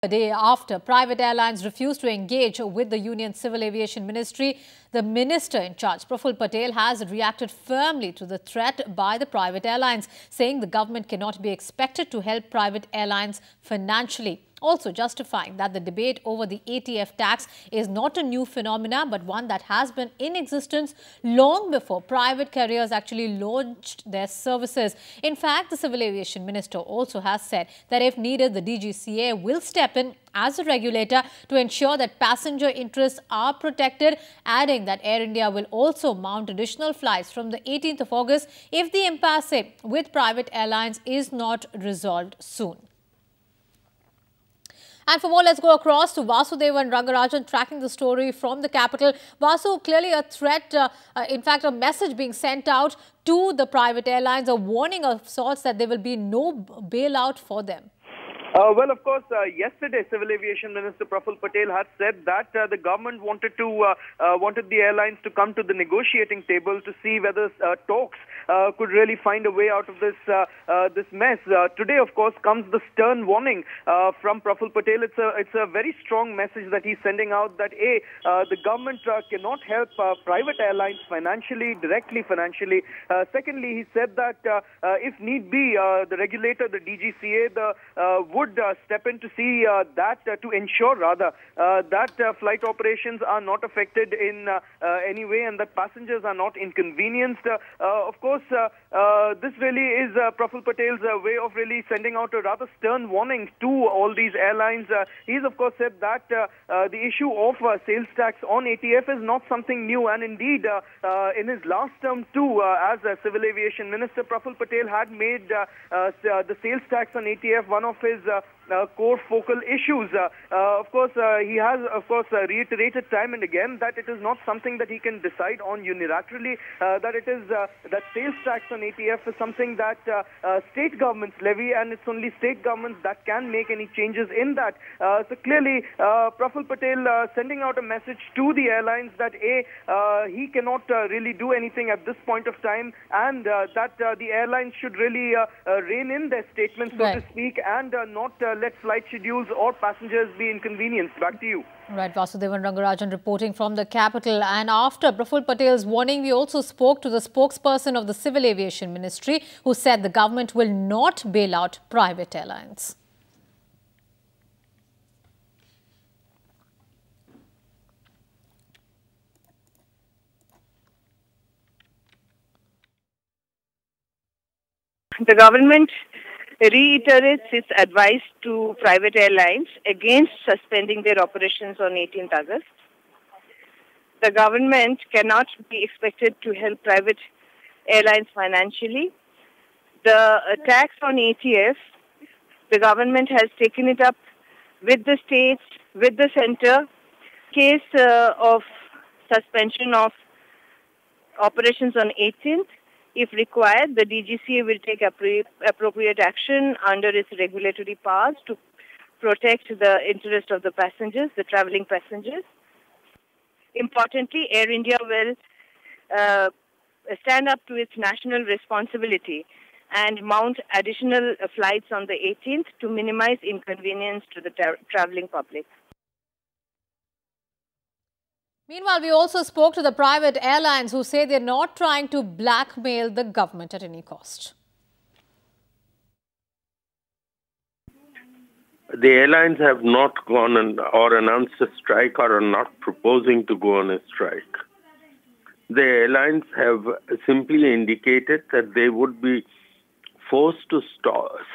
A day after private airlines refused to engage with the Union Civil Aviation Ministry, the minister in charge, Praful Patel, has reacted firmly to the threat by the private airlines, saying the government cannot be expected to help private airlines financially. Also justifying that the debate over the ATF tax is not a new phenomena, but one that has been in existence long before private carriers actually launched their services. In fact, the Civil Aviation Minister also has said that if needed, the DGCA will step in as a regulator to ensure that passenger interests are protected, adding that Air India will also mount additional flights from the 18th of August if the impasse with private airlines is not resolved soon. And for more, let's go across to Vasudevan Rangarajan, tracking the story from the capital. Vasu, clearly a threat, in fact, a message being sent out to the private airlines, a warning of sorts that there will be no bailout for them. Well, of course, yesterday, Civil Aviation Minister Praful Patel had said that the government wanted the airlines to come to the negotiating table to see whether talks could really find a way out of this mess. Today, of course, comes the stern warning from Praful Patel. It's a very strong message that he's sending out that the government cannot help private airlines directly financially. Secondly, he said that if need be, the regulator, the DGCA, would step in to see to ensure that flight operations are not affected in any way and that passengers are not inconvenienced. Of course, this really is Praful Patel's way of really sending out a rather stern warning to all these airlines. He's of course said that the issue of sales tax on ATF is not something new, and indeed in his last term too, as a Civil Aviation Minister, Praful Patel had made the sales tax on ATF one of his core focal issues. Of course, he has, reiterated time and again that it is not something that he can decide on unilaterally. That sales tax on ATF is something that state governments levy, and it's only state governments that can make any changes in that. So clearly, Praful Patel sending out a message to the airlines that he cannot really do anything at this point of time, and that the airlines should really rein in their statements, so to speak, and not let flight schedules or passengers be inconvenienced. Back to you. Right, Vasudevan Rangarajan reporting from the capital. And after Praful Patel's warning, we also spoke to the spokesperson of the Civil Aviation Ministry, who said the government will not bail out private airlines. The government reiterates its advice to private airlines against suspending their operations on 18th August. The government cannot be expected to help private airlines financially. The tax on ATF, the government has taken it up with the states, with the center. Case of suspension of operations on 18th, if required, the DGCA will take appropriate action under its regulatory powers to protect the interest of the passengers, the traveling passengers. Importantly, Air India will stand up to its national responsibility and mount additional flights on the 18th to minimize inconvenience to the traveling public. Meanwhile, we also spoke to the private airlines who say they're not trying to blackmail the government at any cost. The airlines have not gone or announced a strike or are not proposing to go on a strike. The airlines have simply indicated that they would be forced to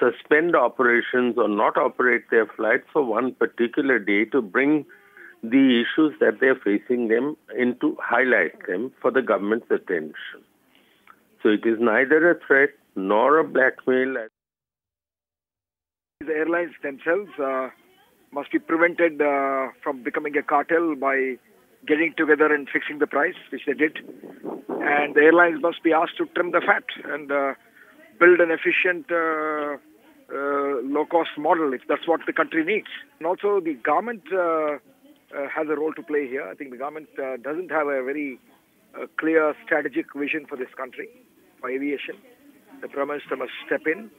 suspend operations or not operate their flights for one particular day to bring the issues that they're facing them to highlight them for the government's attention. So it is neither a threat nor a blackmail. The airlines themselves must be prevented from becoming a cartel by getting together and fixing the price, which they did. And the airlines must be asked to trim the fat and build an efficient low-cost model if that's what the country needs. And also the government has a role to play here. I think the government doesn't have a very clear strategic vision for this country, for aviation. The Prime Minister must step in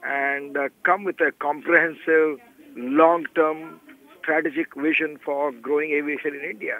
and come with a comprehensive long-term strategic vision for growing aviation in India.